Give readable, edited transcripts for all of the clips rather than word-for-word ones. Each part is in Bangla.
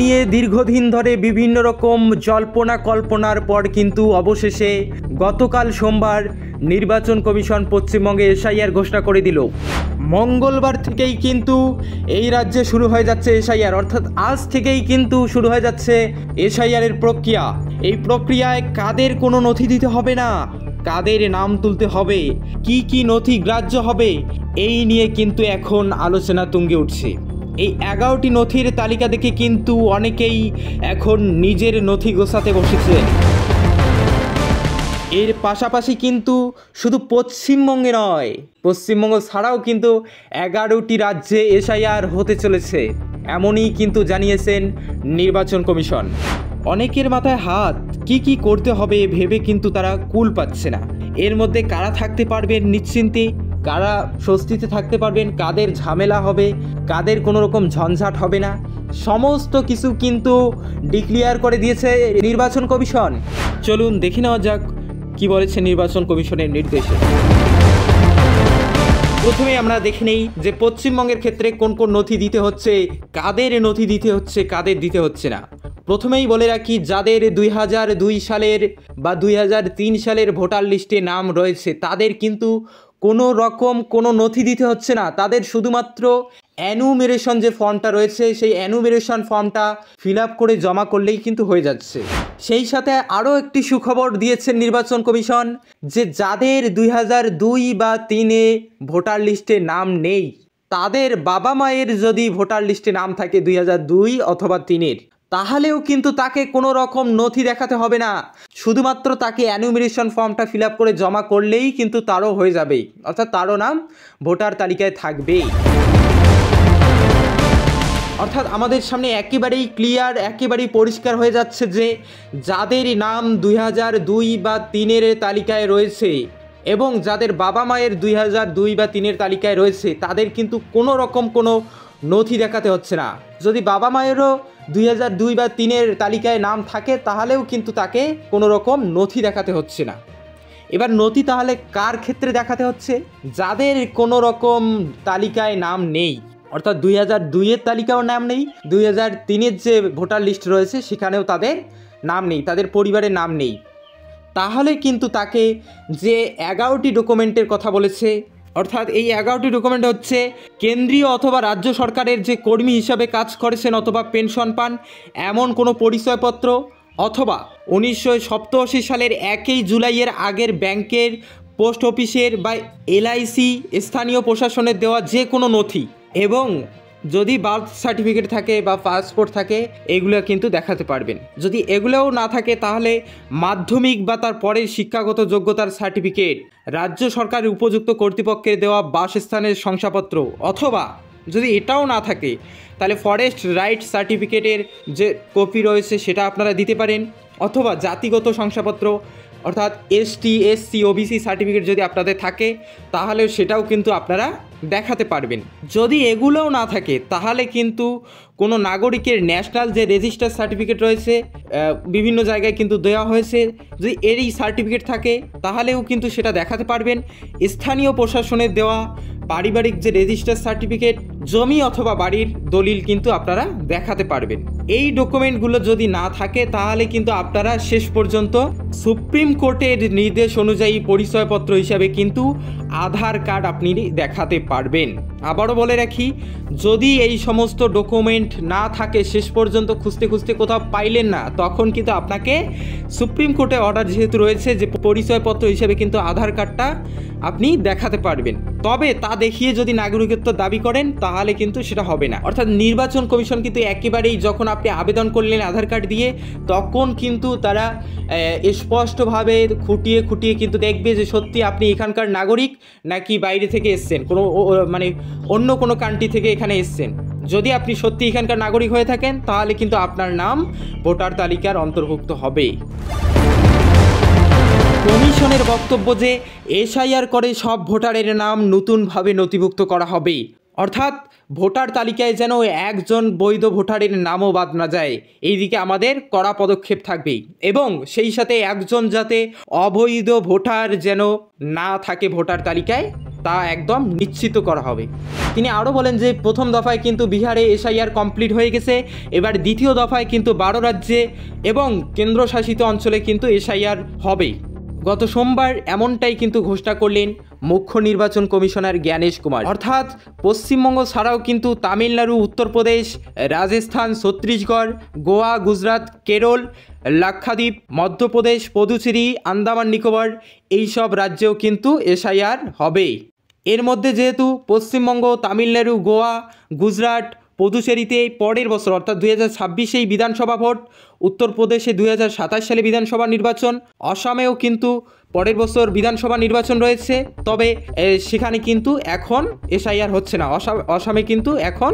নিয়ে দীর্ঘদিন ধরে বিভিন্ন রকম জল্পনা কল্পনার পর কিন্তু অবশেষে গতকাল সোমবার নির্বাচন কমিশন পশ্চিমবঙ্গে এসআইআর ঘোষণা করে দিল। মঙ্গলবার থেকেই কিন্তু এই রাজ্যে শুরু হয়ে যাচ্ছে এসআইআর, অর্থাৎ আজ থেকেই কিন্তু শুরু হয়ে যাচ্ছে এসআইআর প্রক্রিয়া। এই প্রক্রিয়ায় কাদের কোনো নথি দিতে হবে না, কাদের নাম তুলতে হবে, কি কি নথি গ্রাহ্য হবে, এই নিয়ে কিন্তু এখন আলোচনা তুঙ্গে উঠছে। এই 11টি নথির তালিকা দেখে কিন্তু অনেকেই এখন নিজের নথি গোছাতে বসেছে। এর পাশাপাশি কিন্তু শুধু পশ্চিমবঙ্গে নয়, পশ্চিমবঙ্গ ছাড়াও কিন্তু 11টি রাজ্যে এসআইআর হতে চলেছে, এমনই কিন্তু জানিয়েছেন নির্বাচন কমিশন। অনেকের মাথায় হাত, কি করতে হবে ভেবে কিন্তু তারা কুল পাচ্ছে না। এর মধ্যে কারা থাকতে পারবেন নিশ্চিন্তে, কারা স্বস্তিতে থাকতে পারবেন, কাদের ঝামেলা হবে, কাদের কোনো রকম ঝঞ্ঝাট হবে না, সমস্ত কিছু কিন্তু ডিক্লেয়ার করে দিয়েছে নির্বাচন কমিশন। চলুন দেখে নেওয়া যাক কি বলেছে নির্বাচন কমিশনের নির্দেশে। প্রথমে আমরা দেখে নেই যে পশ্চিমবঙ্গের ক্ষেত্রে কোন কোন নথি দিতে হচ্ছে, কাদের নথি দিতে হচ্ছে, কাদের দিতে হচ্ছে না। প্রথমেই বলে রাখি, যাদের 2002 সালের বা 2003 সালের ভোটার লিস্টে নাম রয়েছে তাদের কিন্তু কোনো রকম কোনো নথি দিতে হচ্ছে না। তাদের শুধুমাত্র অ্যানুমেরেশন যে ফর্মটা রয়েছে সেই অ্যানুমেরেশন ফর্মটা ফিল আপ করে জমা করলেই কিন্তু হয়ে যাচ্ছে। সেই সাথে আরও একটি সুখবর দিয়েছেন নির্বাচন কমিশন, যে যাদের 2002 বা 2003 ভোটার লিস্টে নাম নেই, তাদের বাবা মায়ের যদি ভোটার লিস্টে নাম থাকে 2002 অথবা 2003, তাহলেও কিন্তু তাকে কোনো রকম নথি দেখাতে হবে না। শুধুমাত্র তাকে অ্যানুমেরেশন ফর্মটা ফিল আপ করে জমা করলেই কিন্তু তারও হয়ে যাবে, অর্থাৎ তারও নাম ভোটার তালিকায় থাকবেই। অর্থাৎ আমাদের সামনে একেবারেই ক্লিয়ার, একেবারেই পরিষ্কার হয়ে যাচ্ছে যে যাদের নাম 2002 বা 2003 তালিকায় রয়েছে এবং যাদের বাবা মায়ের 2002 বা 2003 তালিকায় রয়েছে তাদের কিন্তু কোনো রকম কোনো নথি দেখাতে হচ্ছে না। যদি বাবা মায়েরও 2002 বা 2003 তালিকায় নাম থাকে তাহলেও কিন্তু তাকে কোনো রকম নথি দেখাতে হচ্ছে না। এবার নথি তাহলে কার ক্ষেত্রে দেখাতে হচ্ছে? যাদের কোনো রকম তালিকায় নাম নেই, অর্থাৎ 2002 তালিকাও নাম নেই, 2003 যে ভোটার লিস্ট রয়েছে সেখানেও তাদের নাম নেই, তাদের পরিবারের নাম নেই, তাহলে কিন্তু তাকে যে 11টি ডকুমেন্টের কথা বলেছে, অর্থাৎ এই 11টি ডকুমেন্ট হচ্ছে কেন্দ্রীয় অথবা রাজ্য সরকারের যে কর্মী হিসাবে কাজ করেছেন অথবা পেনশন পান এমন কোনো পরিচয়পত্র, অথবা 1987 সালের 1 জুলাইয়ের আগের ব্যাংকের, পোস্ট অফিসের বা এলআইসি স্থানীয় প্রশাসনের দেওয়া যে কোনো নথি, এবং যদি বার্থ সার্টিফিকেট থাকে বা পাসপোর্ট থাকে এগুলো কিন্তু দেখাতে পারবেন। যদি এগুলোও না থাকে তাহলে মাধ্যমিক বা তার পরের শিক্ষাগত যোগ্যতার সার্টিফিকেট, রাজ্য সরকারের উপযুক্ত কর্তৃপক্ষের দেওয়া বাসস্থানের শংসাপত্র, অথবা যদি এটাও না থাকে তাহলে ফরেস্ট রাইট সার্টিফিকেটের যে কপি রয়েছে সেটা আপনারা দিতে পারেন, অথবা জাতিগত শংসাপত্র অর্থাৎ এসটি, এসসি, ওবিসি সার্টিফিকেট যদি আপনাদের থাকে তাহলে সেটাও কিন্তু আপনারা দেখাতে পারবেন। যদি এগুলোও না থাকে তাহলে কিন্তু কোনো নাগরিকের ন্যাশনাল যে রেজিস্টার সার্টিফিকেট রয়েছে বিভিন্ন জায়গায় কিন্তু দেওয়া হয়েছে, যদি এরই সার্টিফিকেট থাকে তাহলেও কিন্তু সেটা দেখাতে পারবেন। স্থানীয় প্রশাসনের দেওয়া পারিবারিক যে রেজিস্টার সার্টিফিকেট, জমি অথবা বাড়ির দলিল কিন্তু আপনারা দেখাতে পারবেন। এই ডকুমেন্টগুলো যদি না থাকে তাহলে কিন্তু আপনারা শেষ পর্যন্ত সুপ্রিম কোর্টের নির্দেশ অনুযায়ী পরিচয়পত্র হিসাবে কিন্তু আধার কার্ড আপনি দেখাতে পারবেন। আবারও বলে রাখি, যদি এই সমস্ত ডকুমেন্ট না থাকে, শেষ পর্যন্ত খুঁজতে খুঁজতে কোথাও পাইলেন না, তখন কিন্তু আপনাকে সুপ্রিম কোর্টে অর্ডার যেহেতু রয়েছে যে পরিচয়পত্র হিসেবে কিন্তু আধার কার্ডটা আপনি দেখাতে পারবেন। তবে তা দেখিয়ে যদি নাগরিকত্ব দাবি করেন তাহলে কিন্তু সেটা হবে না। অর্থাৎ নির্বাচন কমিশন কিন্তু একেবারেই যখন আপনি আবেদন করলেন আধার কার্ড দিয়ে, তখন কিন্তু তারা স্পষ্টভাবে খুঁটিয়ে কিন্তু দেখবে যে সত্যি আপনি এখানকার নাগরিক নাকি বাইরে থেকে এসছেন, কোনো মানে অন্য কোনো কান্ট্রি থেকে এখানে এসছেন। যদি আপনি সত্যি এখানকার নাগরিক হয়ে থাকেন তাহলে কিন্তু আপনার নাম ভোটার তালিকার অন্তর্ভুক্ত হবে। কমিশনের বক্তব্য যে এসআইআর করে সব ভোটারের নাম নতুনভাবে নথিভুক্ত করা হবে, অর্থাৎ ভোটার তালিকায় যেন একজন বৈধ ভোটারের নামও বাদ না যায়, এই দিকে আমাদের কড়া পদক্ষেপ থাকবেই। এবং সেই সাথে একজন যাতে অবৈধ ভোটার যেন না থাকে ভোটার তালিকায়, তা একদম নিশ্চিত করা হবে। তিনি আরও বলেন যে প্রথম দফায় কিন্তু বিহারে এসআইআর কমপ্লিট হয়ে গেছে, এবার দ্বিতীয় দফায় কিন্তু 12 রাজ্যে এবং কেন্দ্রশাসিত অঞ্চলে কিন্তু এসআইআর হবে। গত সোমবার এমনটাই কিন্তু ঘোষণা করলেন মুখ্য নির্বাচন কমিশনার জ্ঞানেশ কুমার। অর্থাৎ পশ্চিমবঙ্গ ছাড়াও কিন্তু তামিলনাড়ু, উত্তরপ্রদেশ, রাজস্থান, ছত্তিশগড়, গোয়া, গুজরাট, কেরল, লাক্ষাদ্বীপ, মধ্যপ্রদেশ, পুদুচেরি, আন্দামান নিকোবর এইসব রাজ্যেও কিন্তু এসআইআর হবে। এর মধ্যে যেহেতু পশ্চিমবঙ্গ, তামিলনাড়ু, গোয়া, গুজরাট, পুদুচেরিতে পরের বছর অর্থাৎ 2026 বিধানসভা ভোট, উত্তরপ্রদেশে 2027 সালে বিধানসভা নির্বাচন, আসামেও কিন্তু পরের বছর বিধানসভা নির্বাচন রয়েছে, তবে সেখানে কিন্তু এখন এসআইআর হচ্ছে না। আসামে কিন্তু এখন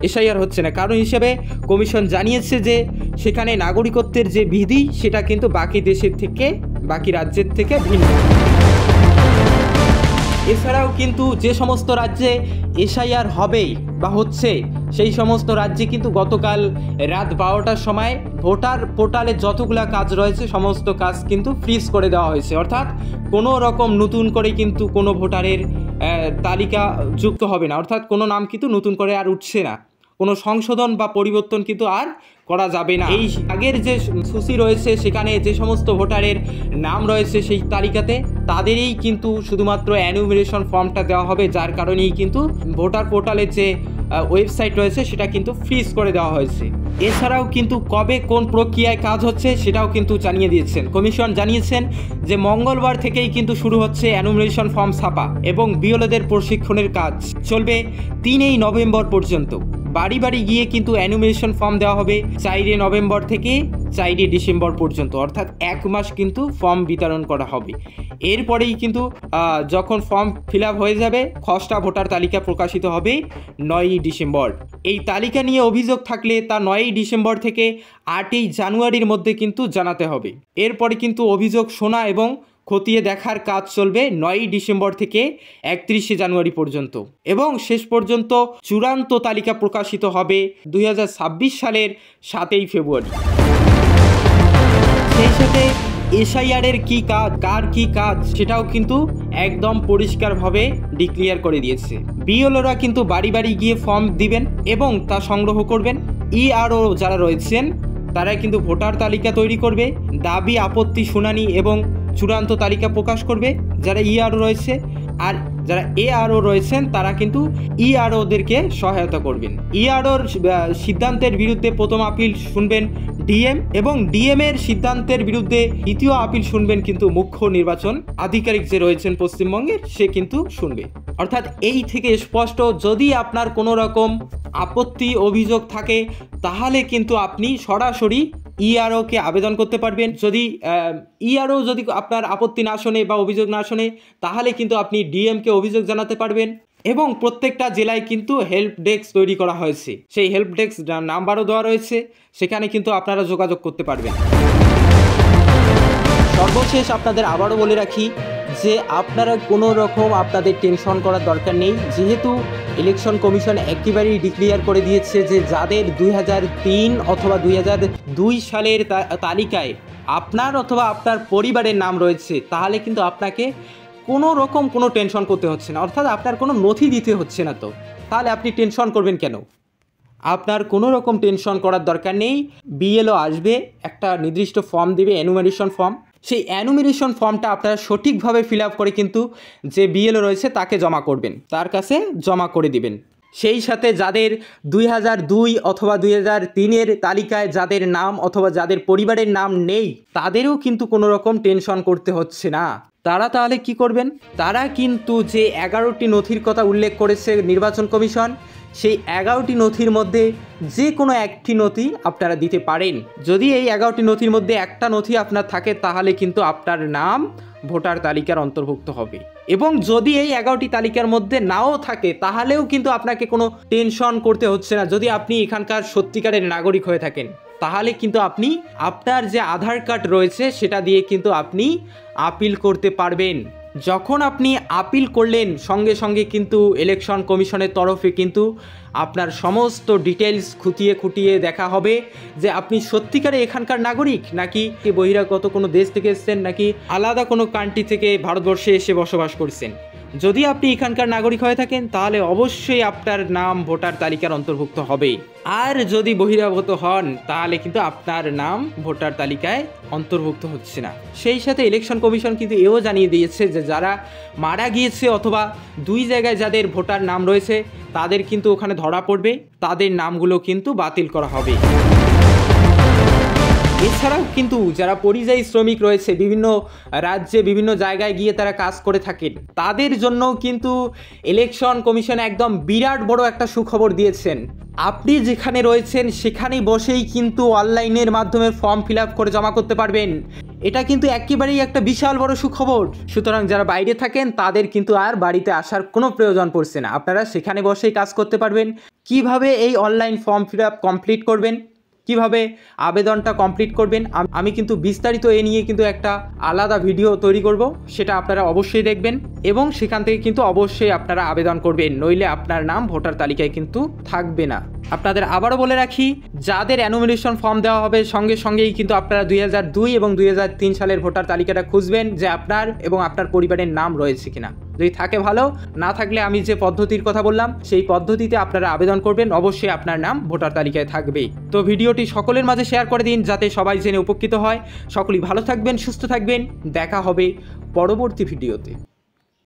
এসআইআর হচ্ছে না, কারণ হিসেবে কমিশন জানিয়েছে যে সেখানে নাগরিকত্বের যে বিধি সেটা কিন্তু বাকি দেশের থেকে, বাকি রাজ্যের থেকে ভিন্ন। এছাড়াও কিন্তু যে সমস্ত রাজ্যে এসআইআর হবে বা হচ্ছে সেই সমস্ত রাজ্যে কিন্তু গতকাল রাত 12টার সময় ভোটার পোর্টালে যতগুলা কাজ রয়েছে সমস্ত কাজ কিন্তু ফ্রিজ করে দেওয়া হয়েছে। অর্থাৎ কোনো রকম নতুন করে কিন্তু কোনো ভোটারের তালিকা যুক্ত হবে না, অর্থাৎ কোনো নাম কিন্তু নতুন করে আর উঠছে না, কোনো সংশোধন বা পরিবর্তন কিন্তু আর করা যাবে না। এই আগের যে সূচি রয়েছে সেখানে যে সমস্ত ভোটারের নাম রয়েছে সেই তালিকাতে তাদেরই কিন্তু শুধুমাত্র অ্যানুমিনেশন ফর্মটা দেওয়া হবে, যার কারণেই কিন্তু ভোটার পোর্টালের যে ওয়েবসাইট রয়েছে সেটা কিন্তু ফ্রিজ করে দেওয়া হয়েছে। এছাড়াও কিন্তু কবে কোন প্রক্রিয়ায় কাজ হচ্ছে সেটাও কিন্তু জানিয়ে দিয়েছেন। কমিশন জানিয়েছেন যে মঙ্গলবার থেকেই কিন্তু শুরু হচ্ছে অ্যানুমিনেশন ফর্ম ছাপা এবং বিএলওদের প্রশিক্ষণের কাজ চলবে 3 নভেম্বর পর্যন্ত। বাড়ি বাড়ি গিয়ে কিন্তু অ্যানুমিনেশন ফর্ম দেওয়া হবে 4 নভেম্বর থেকে 4 ডিসেম্বর পর্যন্ত, অর্থাৎ 1 মাস কিন্তু ফর্ম বিতরণ করা হবে। এরপরেই কিন্তু যখন ফর্ম ফিল আপ হয়ে যাবে খসড়া ভোটার তালিকা প্রকাশিত হবে 9 ডিসেম্বর। এই তালিকা নিয়ে অভিযোগ থাকলে তা 9 ডিসেম্বর থেকে 8 জানুয়ারির মধ্যে কিন্তু জানাতে হবে। এরপরে কিন্তু অভিযোগ শোনা এবং খতিয়ে দেখার কাজ চলবে 9 ডিসেম্বর থেকে 31 জানুয়ারি পর্যন্ত এবং শেষ পর্যন্ত চূড়ান্ত তালিকা প্রকাশিত হবে 2026 সালের 7 ফেব্রুয়ারি। সেই সাথে এসআইআরের কী কাজ, কার কী কাজ সেটাও কিন্তু একদম পরিষ্কারভাবে ডিক্লিয়ার করে দিয়েছে। বিএলওরা কিন্তু বাড়ি বাড়ি গিয়ে ফর্ম দিবেন এবং তা সংগ্রহ করবেন। ইআরও যারা রয়েছেন তারা কিন্তু ভোটার তালিকা তৈরি করবে, দাবি আপত্তি শুনানি এবং চূড়ান্ত তালিকা প্রকাশ করবে যারা ইআরও রয়েছে, আর যারা এআরও রয়েছেন তারা কিন্তু ইআরওদেরকে সহায়তা করবেন। ইআরওর সিদ্ধান্তের বিরুদ্ধে প্রথম আপিল শুনবেন ডিএম এবং ডিএম এর সিদ্ধান্তের বিরুদ্ধে দ্বিতীয় আপিল শুনবেন কিন্তু মুখ্য নির্বাচন আধিকারিক যে রয়েছেন পশ্চিমবঙ্গের, সে কিন্তু শুনবে। অর্থাৎ এই থেকে স্পষ্ট, যদি আপনার কোনো রকম আপত্তি অভিযোগ থাকে তাহলে কিন্তু আপনি সরাসরি ইআরওকে আবেদন করতে পারবেন। যদি ইআরও যদি আপনার আপত্তি না শোনে বা অভিযোগ না শোনে তাহলে কিন্তু আপনি ডিএমকে অভিযোগ জানাতে পারবেন। এবং প্রত্যেকটা জেলায় কিন্তু হেল্প ডেস্ক তৈরি করা হয়েছে, সেই হেল্প ডেস্ক নাম্বারও দেওয়া রয়েছে, সেখানে কিন্তু আপনারা যোগাযোগ করতে পারবেন। সর্বশেষ আপনাদের আবারও বলে রাখি যে আপনারা কোনো রকম আপনাদের টেনশন করার দরকার নেই, যেহেতু ইলেকশন কমিশন একেবারেই ডিক্লিয়ার করে দিয়েছে যে যাদের 2003 অথবা 2002 সালের তালিকায় আপনার অথবা আপনার পরিবারের নাম রয়েছে তাহলে কিন্তু আপনাকে কোনো রকম কোনো টেনশন করতে হচ্ছে না, অর্থাৎ আপনার কোনো নথি দিতে হচ্ছে না। তো তাহলে আপনি টেনশন করবেন কেন? আপনার কোনো রকম টেনশন করার দরকার নেই। বিএলও আসবে, একটা নির্দিষ্ট ফর্ম দেবে, এনুমারেশন ফর্ম, সেই অ্যানুমিনেশন ফর্মটা আপনারা সঠিকভাবে ফিল আপ করে কিন্তু যে বিএলও রয়েছে তাকে জমা করবেন, তার কাছে জমা করে দিবেন। সেই সাথে যাদের 2002 অথবা 2003 তালিকায় যাদের নাম অথবা যাদের পরিবারের নাম নেই তাদেরও কিন্তু কোনো রকম টেনশন করতে হচ্ছে না। তারা তাহলে কি করবেন? তারা কিন্তু যে 11টি নথির কথা উল্লেখ করেছে নির্বাচন কমিশন, সেই 11টি নথির মধ্যে যে কোনো একটি নথি আপনারা দিতে পারেন। যদি এই 11টি নথির মধ্যে একটা নথি আপনার থাকে তাহলে কিন্তু আপনার নাম ভোটার তালিকার অন্তর্ভুক্ত হবে। এবং যদি এই 11টি তালিকার মধ্যে নাও থাকে তাহলেও কিন্তু আপনাকে কোনো টেনশন করতে হচ্ছে না। যদি আপনি এখানকার সত্যিকারের নাগরিক হয়ে থাকেন তাহলে কিন্তু আপনি আপনার যে আধার কার্ড রয়েছে সেটা দিয়ে কিন্তু আপনি আপিল করতে পারবেন। যখন আপনি আপিল করলেন সঙ্গে সঙ্গে কিন্তু ইলেকশন কমিশনের তরফে কিন্তু আপনার সমস্ত ডিটেলস খুঁটিয়ে দেখা হবে যে আপনি সত্যিকারে এখানকার নাগরিক নাকি বহিরাগত কোনো দেশ থেকে এসেছেন নাকি আলাদা কোনো কান্ট্রি থেকে ভারতবর্ষে এসে বসবাস করছেন। যদি আপনি এখানকার নাগরিক হয়ে থাকেন তাহলে অবশ্যই আপনার নাম ভোটার তালিকার অন্তর্ভুক্ত হবে। আর যদি বহিরাগত হন তাহলে কিন্তু আপনার নাম ভোটার তালিকায় অন্তর্ভুক্ত হচ্ছে না। সেই সাথে ইলেকশন কমিশন কিন্তু এও জানিয়ে দিয়েছে যে যারা মারা গিয়েছে অথবা দুই জায়গায় যাদের ভোটার নাম রয়েছে তাদের কিন্তু ওখানে ধরা পড়বে, তাদের নামগুলো কিন্তু বাতিল করা হবে। এছাড়াও কিন্তু যারা পরিযায়ী শ্রমিক রয়েছে বিভিন্ন রাজ্যে বিভিন্ন জায়গায় গিয়ে তারা কাজ করে থাকেন, তাদের জন্য কিন্তু ইলেকশন কমিশন একদম বিরাট বড় একটা সুখবর দিয়েছেন। আপনি যেখানে রয়েছেন সেখানেই বসেই কিন্তু অনলাইনের মাধ্যমে ফর্ম ফিল আপ করে জমা করতে পারবেন। এটা কিন্তু একেবারেই একটা বিশাল বড় সুখবর। সুতরাং যারা বাইরে থাকেন তাদের কিন্তু আর বাড়িতে আসার কোনো প্রয়োজন পড়ছে না, আপনারা সেখানে বসেই কাজ করতে পারবেন। কিভাবে এই online form fill up complete করবেন, কিভাবে আবেদনটা কমপ্লিট করবেন, আমি কিন্তু বিস্তারিত এ নিয়ে কিন্তু একটা আলাদা ভিডিও তৈরি করব, সেটা আপনারা অবশ্যই দেখবেন এবং সেখান থেকে কিন্তু অবশ্যই আপনারা আবেদন করবেন, নইলে আপনার নাম ভোটার তালিকায় কিন্তু থাকবে না। আপনাদের আবারও বলে রাখি, যাদের অ্যানুমিনেশন ফর্ম দেওয়া হবে সঙ্গে সঙ্গেই কিন্তু আপনারা 2002 এবং 2003 সালের ভোটার তালিকাটা খুঁজবেন যে আপনার এবং আপনার পরিবারের নাম রয়েছে কিনা। যদি থাকে ভালো, না থাকলে আমি যে পদ্ধতির কথা বললাম সেই পদ্ধতিতে আপনারা আবেদন করবেন, অবশ্যই আপনার নাম ভোটার তালিকায় থাকবে। তো ভিডিওটি সকলের মাঝে শেয়ার করে দিন যাতে সবাই জেনে উপকৃত হয়। সকলেই ভালো থাকবেন, সুস্থ থাকবেন, দেখা হবে পরবর্তী ভিডিওতে।